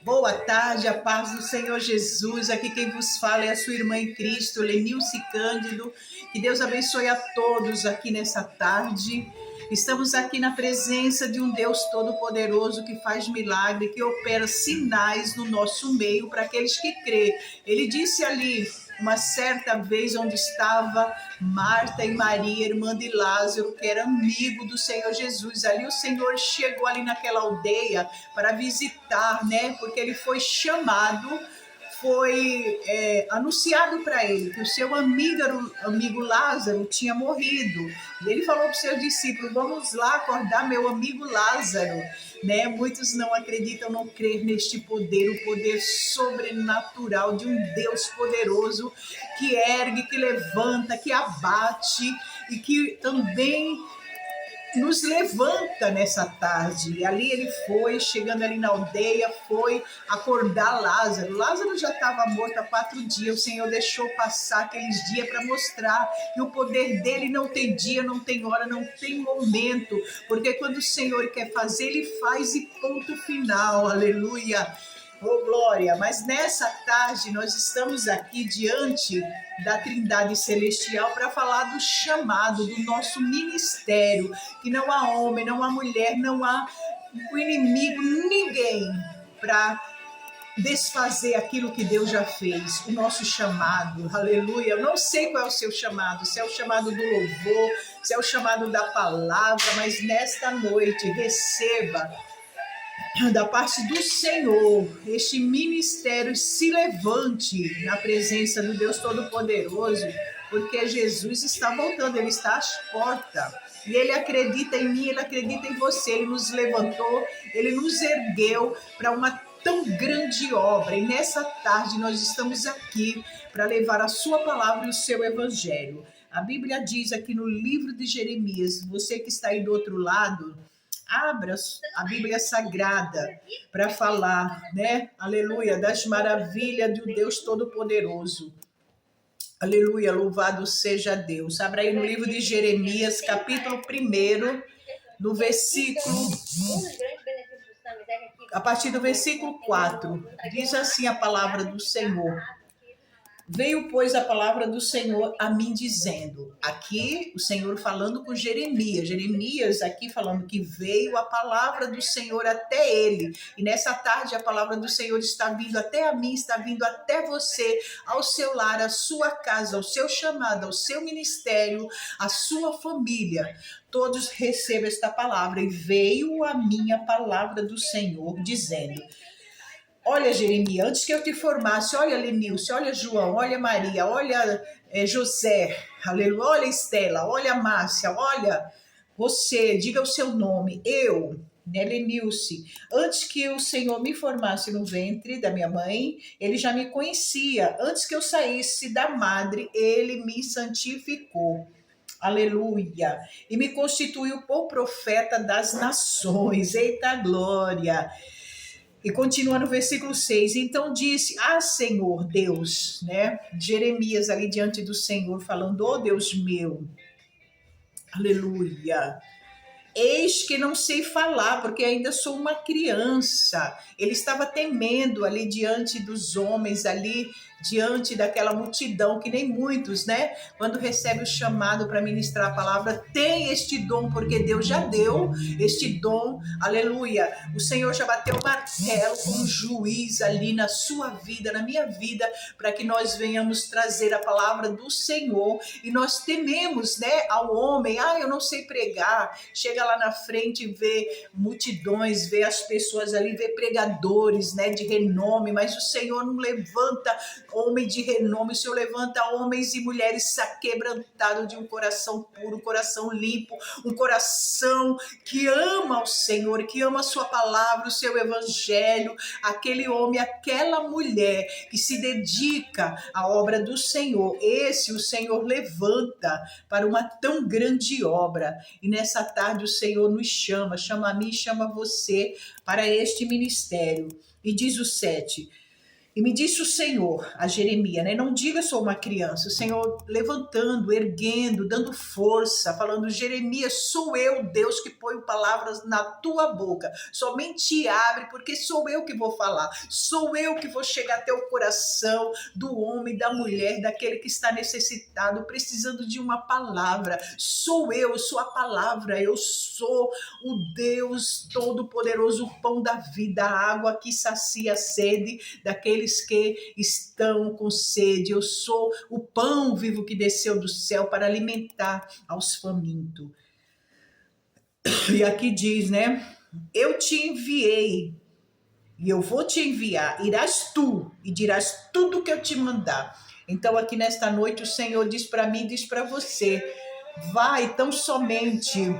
Boa tarde, a paz do Senhor Jesus. Aqui quem vos fala é a sua irmã em Cristo, Lenilce Cândido. Que Deus abençoe a todos aqui nessa tarde. Estamos aqui na presença de um Deus todo-poderoso que faz milagre, que opera sinais no nosso meio para aqueles que crêem. Ele disse ali, uma certa vez, onde estava Marta e Maria, irmã de Lázaro, que era amigo do Senhor Jesus. Ali o Senhor chegou ali naquela aldeia para visitar, né? Porque ele foi chamado, foi anunciado para ele que o seu amigo Lázaro tinha morrido. E ele falou para os seus discípulos: vamos lá acordar meu amigo Lázaro. Né? Muitos não acreditam, não creem neste poder, o poder sobrenatural de um Deus poderoso que ergue, que levanta, que abate e que também nos levanta nessa tarde. E ali ele foi, chegando ali na aldeia, foi acordar Lázaro. Lázaro já estava morto há 4 dias. O Senhor deixou passar aqueles dias para mostrar que o poder dele não tem dia, não tem hora, não tem momento. Porque quando o Senhor quer fazer, ele faz e ponto final. Aleluia. Oh, glória! Mas nessa tarde nós estamos aqui diante da Trindade Celestial para falar do chamado, do nosso ministério, que não há homem, não há mulher, não há o inimigo, ninguém para desfazer aquilo que Deus já fez, o nosso chamado, aleluia. Eu não sei qual é o seu chamado, se é o chamado do louvor, se é o chamado da palavra, mas nesta noite receba da parte do Senhor, este ministério se levante na presença do Deus Todo-Poderoso, porque Jesus está voltando, Ele está às portas. E Ele acredita em mim, Ele acredita em você. Ele nos levantou, Ele nos ergueu para uma tão grande obra. E nessa tarde nós estamos aqui para levar a sua palavra e o seu evangelho. A Bíblia diz aqui no livro de Jeremias, você que está aí do outro lado, abra a Bíblia Sagrada para falar, né? Aleluia, das maravilhas do Deus Todo-Poderoso. Aleluia, louvado seja Deus. Abra aí no livro de Jeremias, capítulo 1, no versículo... A partir do versículo 4, diz assim a palavra do Senhor. Veio, pois, a palavra do Senhor a mim dizendo, aqui o Senhor falando com Jeremias aqui falando que veio a palavra do Senhor até ele, e nessa tarde a palavra do Senhor está vindo até a mim, está vindo até você, ao seu lar, à sua casa, ao seu chamado, ao seu ministério, à sua família. Todos recebam esta palavra, e veio a minha palavra do Senhor dizendo... Olha, Jeremias, antes que eu te formasse, olha Lenilce, olha João, olha Maria, olha José, aleluia, olha Estela, olha Márcia, olha você, diga o seu nome, eu, né, Lenilce, antes que o Senhor me formasse no ventre da minha mãe, ele já me conhecia, antes que eu saísse da madre, ele me santificou. Aleluia, e me constituiu por profeta das nações, eita glória. E continua no versículo 6, então disse, Senhor Deus, né? Jeremias ali diante do Senhor falando, Deus meu, aleluia. Eis que não sei falar, porque ainda sou uma criança. Ele estava temendo ali diante dos homens, ali diante daquela multidão, que nem muitos, né? Quando recebe o chamado para ministrar a palavra, tem este dom, porque Deus já deu este dom, aleluia. O Senhor já bateu o martelo como juiz ali na sua vida, na minha vida, para que nós venhamos trazer a palavra do Senhor. E nós tememos, né, ao homem, eu não sei pregar, chega lá na frente e vê multidões, vê as pessoas ali, vê pregadores, né, de renome, mas o Senhor não levanta homem de renome, o Senhor levanta homens e mulheres aquebrantados de um coração puro, um coração limpo, um coração que ama o Senhor, que ama a sua palavra, o seu evangelho, aquele homem, aquela mulher que se dedica à obra do Senhor. Esse o Senhor levanta para uma tão grande obra. E nessa tarde o Senhor nos chama, chama a mim, chama você para este ministério. E diz o 7, E me disse o Senhor a Jeremias, né? Não diga sou uma criança. O Senhor levantando, erguendo, dando força, falando: Jeremias, sou eu, Deus, que põe palavras na tua boca. Somente abre, porque sou eu que vou falar. Sou eu que vou chegar até o coração do homem, da mulher, daquele que está necessitado, precisando de uma palavra. Sou eu sou a palavra. Eu sou o Deus Todo-Poderoso, o pão da vida, a água que sacia a sede daqueles que estão com sede. Eu sou o pão vivo que desceu do céu para alimentar aos famintos. E aqui diz, né? Eu te enviei e eu vou te enviar. Irás tu e dirás tudo que eu te mandar. Então aqui nesta noite o Senhor diz para mim, diz para você: vai tão somente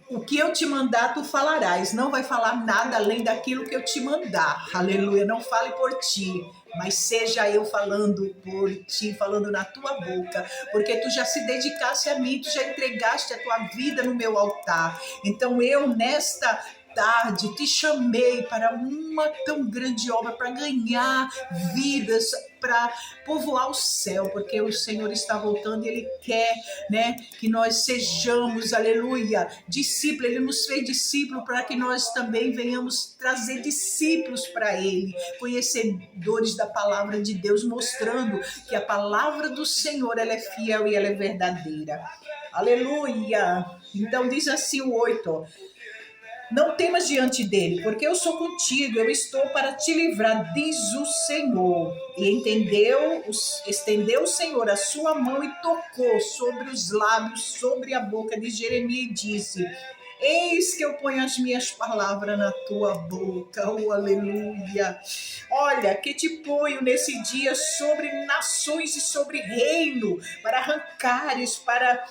o que eu te mandar, tu falarás. Não vai falar nada além daquilo que eu te mandar. Aleluia. Não fale por ti, mas seja eu falando por ti, falando na tua boca, porque tu já se dedicaste a mim, tu já entregaste a tua vida no meu altar. Então eu, nesta tarde, te chamei para uma tão grande obra, para ganhar vidas, para povoar o céu, porque o Senhor está voltando e Ele quer, né, que nós sejamos, aleluia, discípulos. Ele nos fez discípulos para que nós também venhamos trazer discípulos para Ele, conhecedores da palavra de Deus, mostrando que a palavra do Senhor, ela é fiel e ela é verdadeira. Aleluia. Então diz assim o 8: não temas diante dele, porque eu sou contigo, eu estou para te livrar, diz o Senhor. E estendeu o Senhor a sua mão e tocou sobre os lábios, sobre a boca de Jeremias e disse: eis que eu ponho as minhas palavras na tua boca, oh aleluia. Olha, que te ponho nesse dia sobre nações e sobre reino, para arrancares, para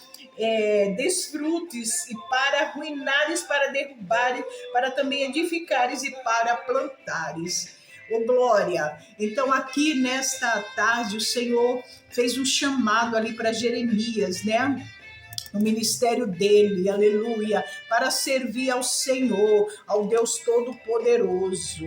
desfrutes, e para arruinares, para derrubares, para também edificares e para plantares. Oh, glória! Então aqui nesta tarde o Senhor fez um chamado ali para Jeremias, né? No ministério dele, aleluia, para servir ao Senhor, ao Deus Todo-Poderoso.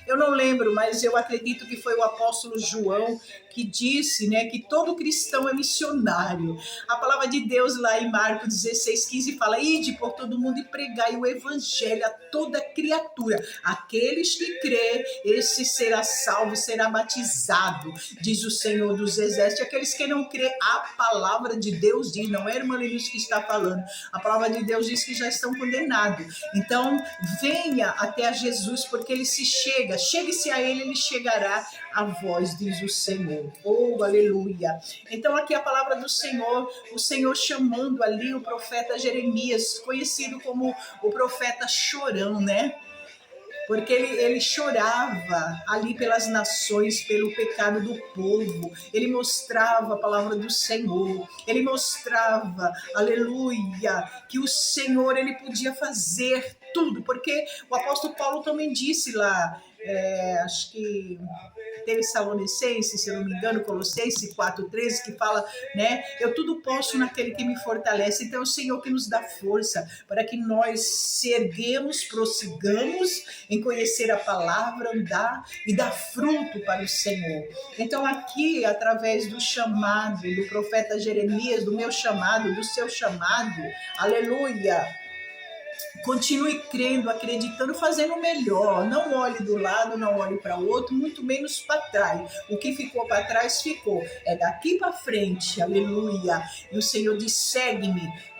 Eu não lembro, mas eu acredito que foi o apóstolo João que disse, né, que todo cristão é missionário. A palavra de Deus lá em Marcos 16:15 fala: ide por todo mundo e pregai o evangelho a toda criatura. Aqueles que crê, esse será salvo, será batizado, diz o Senhor dos Exércitos. Aqueles que não crê, a palavra de Deus diz, não é irmã Lenilce que está falando, a palavra de Deus diz que já estão condenados. Então venha até a Jesus, porque ele se chegue-se a ele, ele chegará a vós, diz o Senhor. Oh, aleluia. Então aqui a palavra do Senhor, o Senhor chamando ali o profeta Jeremias, conhecido como o profeta chorão, né? Porque ele chorava ali pelas nações, pelo pecado do povo. Ele mostrava a palavra do Senhor. Ele mostrava, aleluia, que o Senhor, ele podia fazer tudo. Porque o apóstolo Paulo também disse lá, acho que Tessalonicenses, se eu não me engano, Colossenses 4:13, que fala, né, eu tudo posso naquele que me fortalece. Então é o Senhor que nos dá força para que nós se erguemos, prossigamos em conhecer a palavra, andar e dar fruto para o Senhor. Então aqui, através do chamado do profeta Jeremias, do meu chamado, do seu chamado, aleluia, continue crendo, acreditando, fazendo o melhor. Não olhe do lado, não olhe para o outro, muito menos para trás. O que ficou para trás ficou. É daqui para frente, aleluia. E o Senhor diz: segue-me.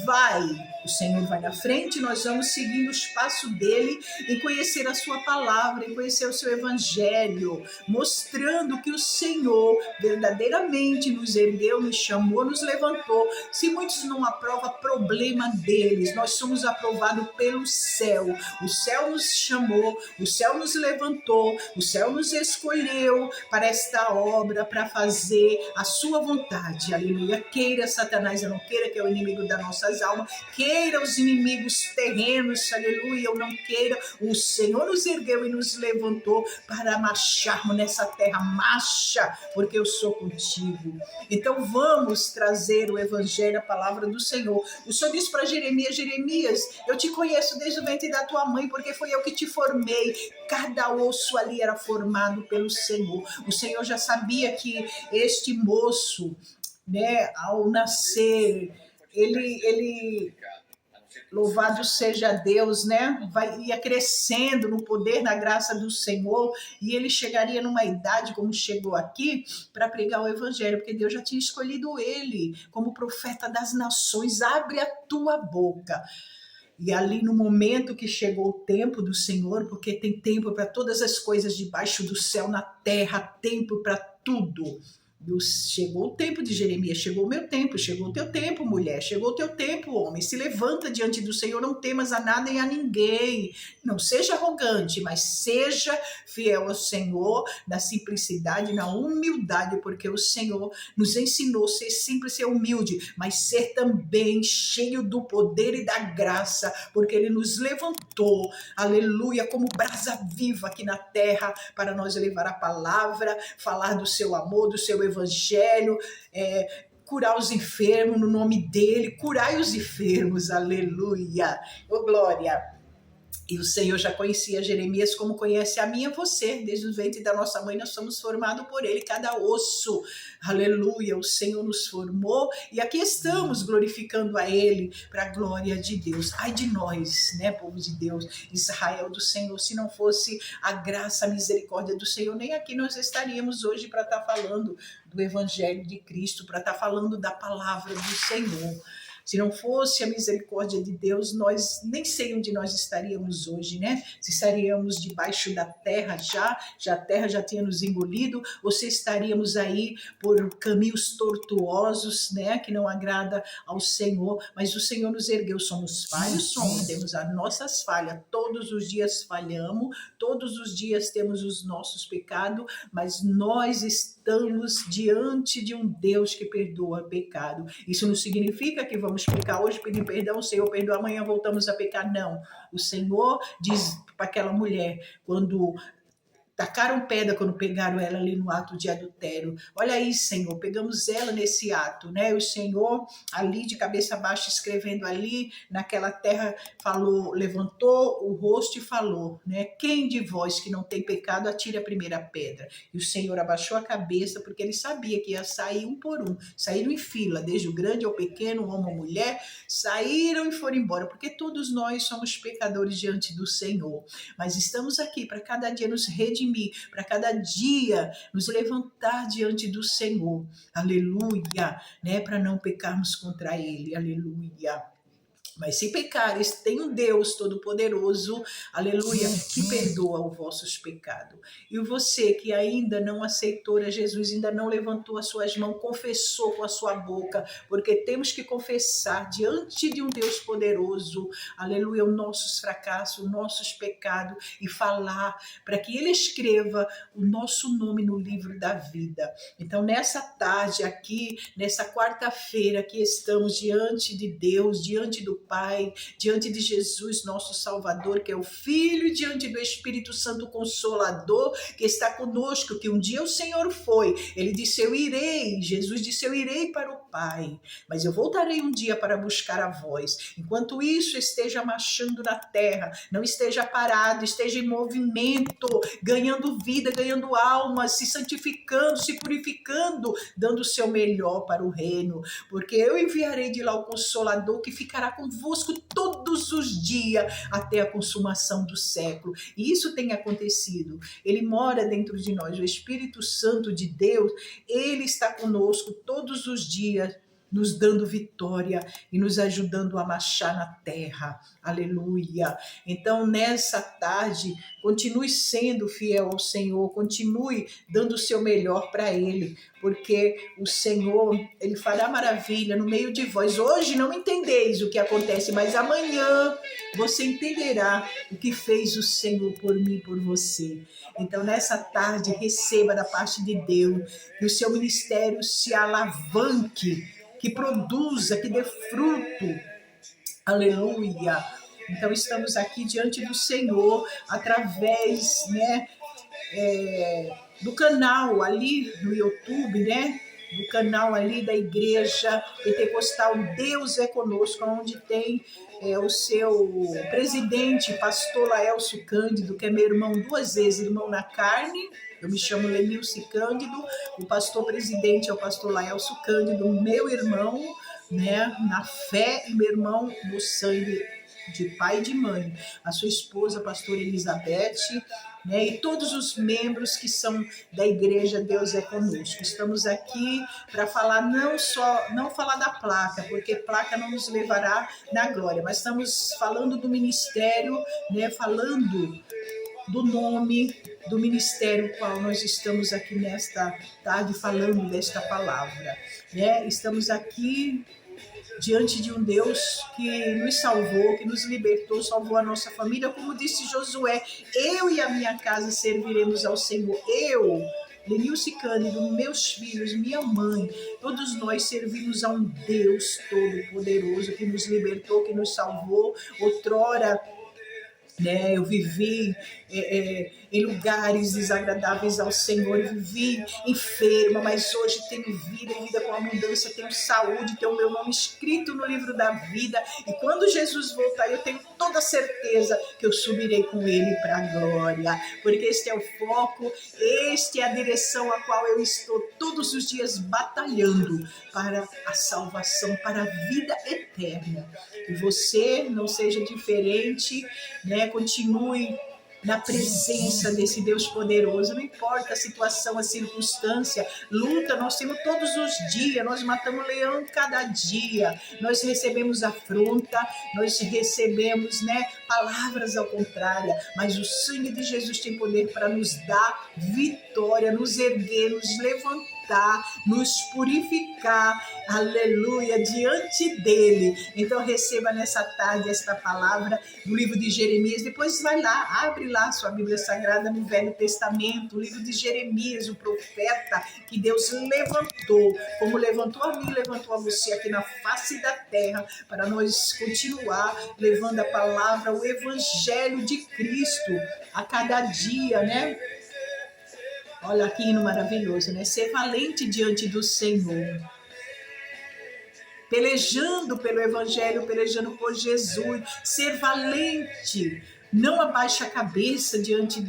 Vai, o Senhor vai na frente, nós vamos seguindo os passos dele em conhecer a sua palavra, em conhecer o seu evangelho, mostrando que o Senhor verdadeiramente nos ergueu, nos chamou, nos levantou. Se muitos não aprovam, problema deles, nós somos aprovados pelo céu. O céu nos chamou, o céu nos levantou, o céu nos escolheu para esta obra, para fazer a sua vontade, aleluia. Queira Satanás, eu não queira, que é o inimigo da nossas almas, queira queira os inimigos terrenos, aleluia, eu não queira, o Senhor nos ergueu e nos levantou para marcharmos nessa terra, marcha, porque eu sou contigo. Então vamos trazer o evangelho, a palavra do Senhor. O Senhor disse para Jeremias: Jeremias, eu te conheço desde o ventre da tua mãe, porque foi eu que te formei. Cada osso ali era formado pelo Senhor. O Senhor já sabia que este moço, né, ao nascer, ele louvado seja Deus, né? Ia crescendo no poder, na graça do Senhor, e ele chegaria numa idade como chegou aqui para pregar o evangelho, porque Deus já tinha escolhido ele como profeta das nações. Abre a tua boca. E ali no momento que chegou o tempo do Senhor, porque tem tempo para todas as coisas debaixo do céu, na terra, tempo para tudo. Chegou o tempo de Jeremias, chegou o meu tempo, chegou o teu tempo, mulher, chegou o teu tempo, homem. Se levanta diante do Senhor, não temas a nada e a ninguém. Não seja arrogante, mas seja fiel ao Senhor, na simplicidade, na humildade, porque o Senhor nos ensinou a ser simples, ser humilde, mas ser também cheio do poder e da graça, porque Ele nos levantou, aleluia, como brasa viva aqui na terra, para nós levar a palavra, falar do seu amor, do seu evangelho, curar os enfermos no nome dele, curai os enfermos, aleluia, oh glória. E o Senhor já conhecia Jeremias como conhece a mim e a você. Desde o ventre da nossa mãe nós somos formados por ele, cada osso. Aleluia, o Senhor nos formou e aqui estamos glorificando a ele para a glória de Deus. Ai de nós, né, povo de Deus, Israel do Senhor, se não fosse a graça, a misericórdia do Senhor, nem aqui nós estaríamos hoje para estar falando do Evangelho de Cristo, para estar falando da palavra do Senhor. Se não fosse a misericórdia de Deus, nós nem sei onde nós estaríamos hoje, né? Se estaríamos debaixo da terra já a terra já tinha nos engolido, ou se estaríamos aí por caminhos tortuosos, né? Que não agrada ao Senhor, mas o Senhor nos ergueu, somos falhos, temos as nossas falhas, todos os dias falhamos, todos os dias temos os nossos pecados, mas nós estamos diante de um Deus que perdoa pecado. Isso não significa que vamos pecar hoje, pedir perdão, o Senhor perdoa, amanhã voltamos a pecar. Não. O Senhor diz para aquela mulher, quando tacaram pedra quando pegaram ela ali no ato de adultério. Olha aí, Senhor, pegamos ela nesse ato, né? O Senhor ali de cabeça baixa escrevendo ali naquela terra falou, levantou o rosto e falou, né? Quem de vós que não tem pecado atire a primeira pedra? E o Senhor abaixou a cabeça porque ele sabia que ia sair um por um, saíram em fila, desde o grande ao pequeno, homem ou mulher, saíram e foram embora, porque todos nós somos pecadores diante do Senhor, mas estamos aqui para cada dia nos redimir, para cada dia nos levantar diante do Senhor, aleluia, né, para não pecarmos contra Ele, aleluia. Mas se pecares, tem um Deus Todo-Poderoso, aleluia, que perdoa os vossos pecados. E você que ainda não aceitou a Jesus, ainda não levantou as suas mãos, confessou com a sua boca, porque temos que confessar diante de um Deus poderoso, aleluia, os nossos fracassos, os nossos pecados, e falar para que Ele escreva o nosso nome no livro da vida. Então, nessa tarde aqui, nessa quarta-feira que estamos diante de Deus, diante do Pai, diante de Jesus, nosso Salvador, que é o Filho, diante do Espírito Santo Consolador, que está conosco, que um dia o Senhor foi. Ele disse, eu irei. Jesus disse, eu irei para o Pai, mas eu voltarei um dia para buscar a vós. Enquanto isso esteja marchando na terra, não esteja parado, esteja em movimento, ganhando vida, ganhando alma, se santificando, se purificando, dando o seu melhor para o reino, porque eu enviarei de lá o Consolador que ficará convosco todos os dias até a consumação do século. E isso tem acontecido. Ele mora dentro de nós, o Espírito Santo de Deus, ele está conosco todos os dias, nos dando vitória e nos ajudando a marchar na terra. Aleluia. Então, nessa tarde, continue sendo fiel ao Senhor, continue dando o seu melhor para Ele, porque o Senhor, Ele fará maravilha no meio de vós. Hoje não entendeis o que acontece, mas amanhã você entenderá o que fez o Senhor por mim e por você. Então, nessa tarde, receba da parte de Deus que o seu ministério se alavanque, que produza, que dê fruto, Aleluia! Então estamos aqui diante do Senhor através, né, do canal ali no YouTube, né? Do canal ali da Igreja Pentecostal Deus é Conosco, onde tem o seu presidente, pastor Laelcio Cândido, que é meu irmão duas vezes, irmão na carne. Eu me chamo Lenilce Cândido, o pastor presidente é o pastor Laelcio Cândido, meu irmão, né, na fé, e meu irmão no sangue de pai e de mãe. A sua esposa, a pastora Elizabeth, né, e todos os membros que são da igreja Deus é Conosco. Estamos aqui para falar não falar da placa, porque placa não nos levará na glória, mas estamos falando do ministério, né, falando do nome do ministério qual nós estamos aqui nesta tarde falando desta palavra, né? Estamos aqui diante de um Deus que nos salvou, que nos libertou, salvou a nossa família, como disse Josué: eu e a minha casa serviremos ao Senhor. Eu, Lenilce Cândido, meus filhos, minha mãe, todos nós servimos a um Deus todo-poderoso que nos libertou, que nos salvou. Outrora, né, eu vivi em lugares desagradáveis ao Senhor, eu vivi enferma, mas hoje tenho vida, vida com abundância, tenho saúde, tenho o meu nome escrito no livro da vida, e quando Jesus voltar, eu tenho toda a certeza que eu subirei com Ele para a glória, porque este é o foco, este é a direção a qual eu estou todos os dias batalhando para a salvação, para a vida eterna. E você não seja diferente, né? Continue na presença desse Deus poderoso, não importa a situação, a circunstância, luta, nós temos todos os dias, nós matamos leão cada dia, nós recebemos afronta, nós recebemos, né, palavras ao contrário, mas o sangue de Jesus tem poder para nos dar vitória, nos erguer, nos levantar, nos purificar, aleluia, diante dele. Então receba nessa tarde esta palavra do livro de Jeremias, depois vai lá, abre lá a sua Bíblia Sagrada no Velho Testamento, o livro de Jeremias, o profeta que Deus levantou, como levantou a mim, levantou a você aqui na face da terra, para nós continuar levando a palavra, o evangelho de Cristo a cada dia, né? Olha que hino maravilhoso, né? Ser valente diante do Senhor, pelejando pelo Evangelho, pelejando por Jesus, ser valente, não abaixe a cabeça diante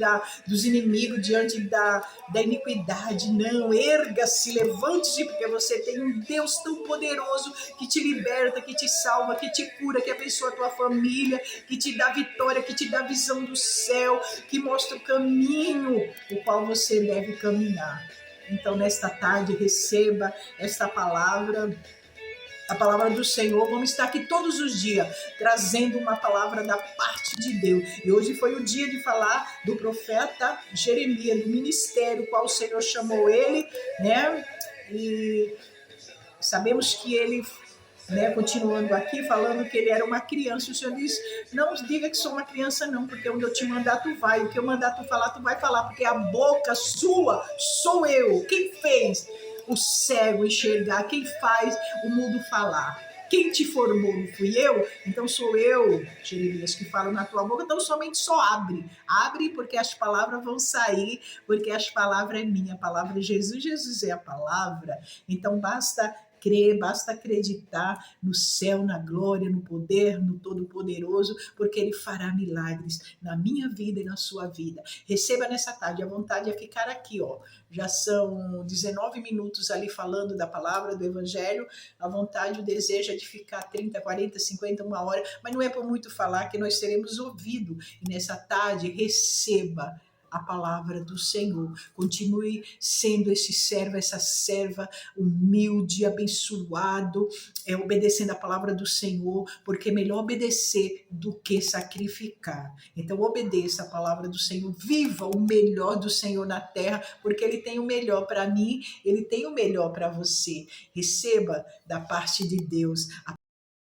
dos inimigos, diante da iniquidade, não, erga-se, levante-se, porque você tem um Deus tão poderoso que te liberta, que te salva, que te cura, que abençoa a tua família, que te dá vitória, que te dá visão do céu, que mostra o caminho o qual você deve caminhar. Então, nesta tarde, receba esta palavra, a palavra do Senhor. Vamos estar aqui todos os dias trazendo uma palavra da parte de Deus. E hoje foi o dia de falar do profeta Jeremias, do ministério qual o Senhor chamou ele, né? E sabemos que ele, né, continuando aqui, falando que ele era uma criança. O Senhor diz: não diga que sou uma criança não, porque onde eu te mandar tu vai, o que eu mandar tu falar, tu vai falar, porque a boca sua sou eu. Quem fez o cego enxergar? Quem faz o mudo falar? Quem te formou não fui eu? Então sou eu, Jeremias, que falo na tua boca. Então somente só abre, porque as palavras vão sair, porque as palavras é minha, a palavra é Jesus, Jesus é a palavra. Então basta crer, basta acreditar no céu, na glória, no poder, no Todo-Poderoso, porque Ele fará milagres na minha vida e na sua vida. Receba nessa tarde, a vontade é ficar aqui, ó. Já são 19 minutos ali falando da palavra, do Evangelho. A vontade, o desejo é de ficar 30, 40, 50, uma hora, mas não é por muito falar que nós seremos ouvidos. E nessa tarde, receba a palavra do Senhor. Continue sendo esse servo, essa serva humilde, abençoado, obedecendo a palavra do Senhor, porque é melhor obedecer do que sacrificar. Então obedeça a palavra do Senhor, viva o melhor do Senhor na terra, porque Ele tem o melhor para mim, Ele tem o melhor para você. Receba da parte de Deus a